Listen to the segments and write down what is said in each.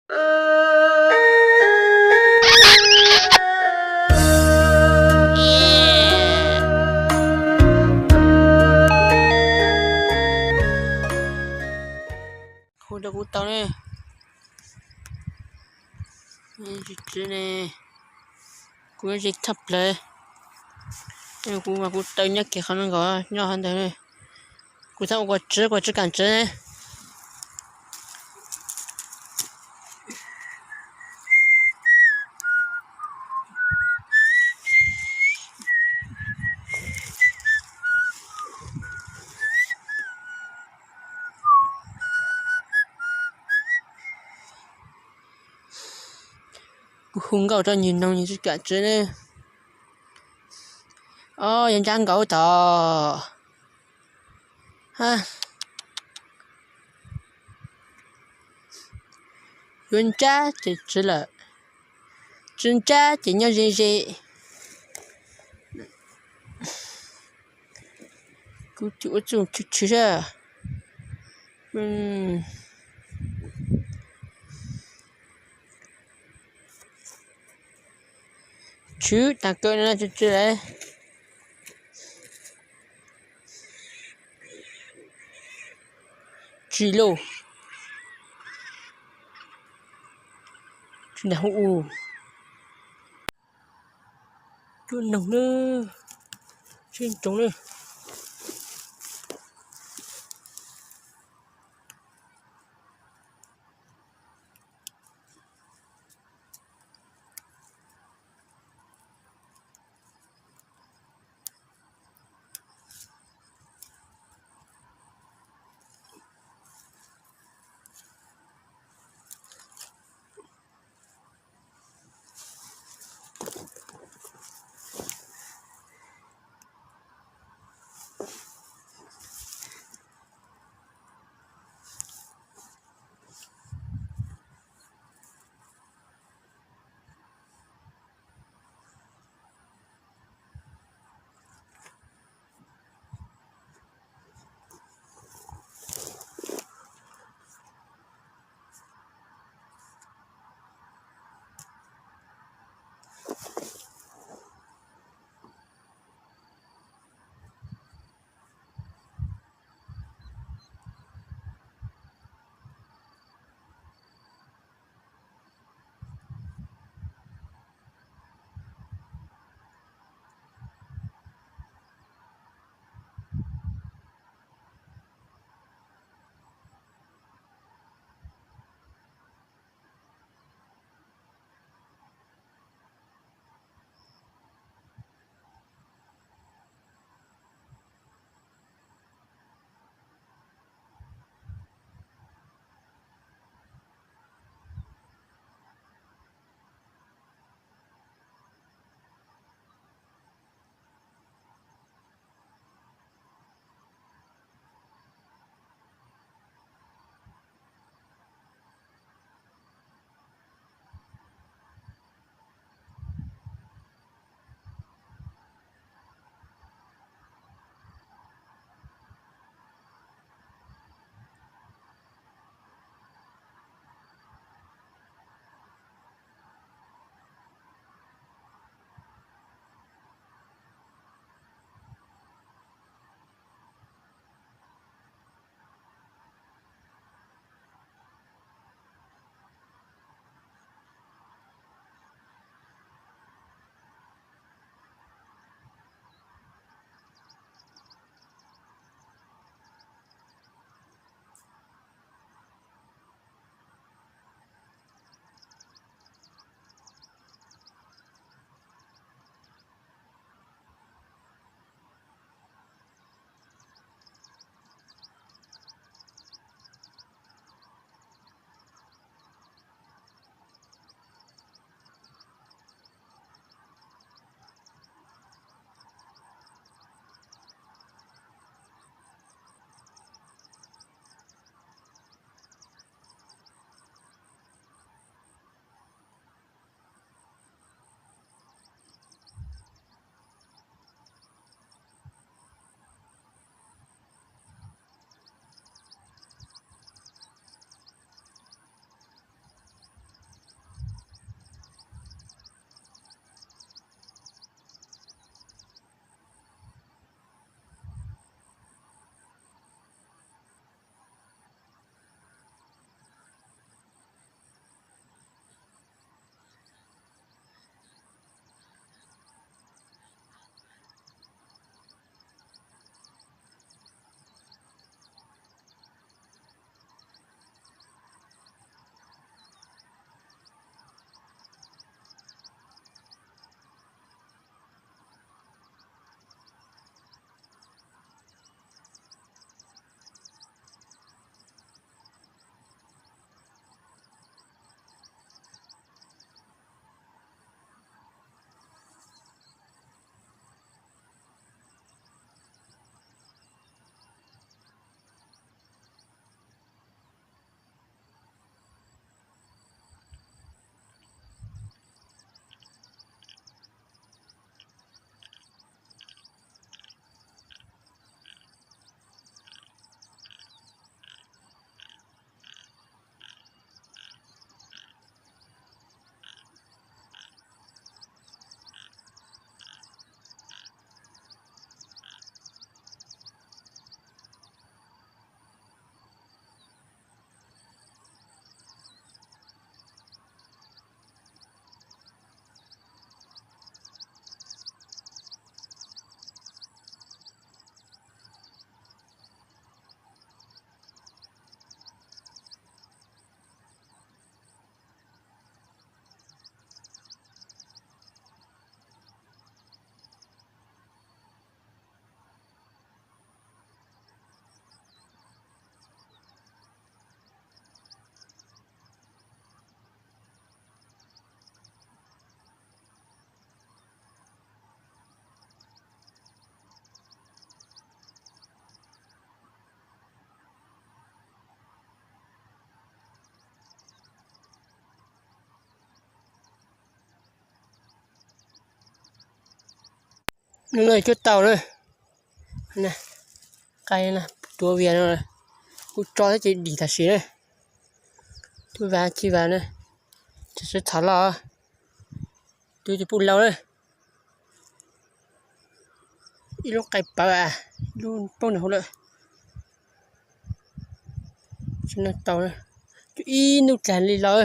Khu đâu tao nè, chỉ nè, cú chỉ thấpเลยcú mà cú tao nhắc cái khăn gọi nhỏ hơn thế này, cú thao quả chỉ cảm chứ này, cú hung gạo cho nhìn nông nhìn chỉ cảm chứ này, yên trang gạo to, ha, yên cha thì chỉ là, chân cha thì nhau gì, cú chịu chung chịu ra, chứ ta cơ nó chịu đấy. Chỉ lô chỉ là hụ chuyện nồng nữa chuyện trống nữa nó này chút tàu nữa nè cây nè tua về rồi cú cho cái đi thật xí này tôi vào chi vào này chỉ sẽ thả lò tôi chỉ bù lâu đấy lúc cây bà à luôn bông này không được cho nó tàu này chú y nút làn đi lâu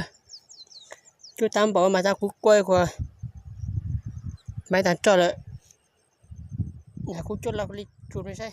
chú tam bảo mà ta cũng quay qua mấy tháng trở lại nhà cũng chốt là đi chuột này say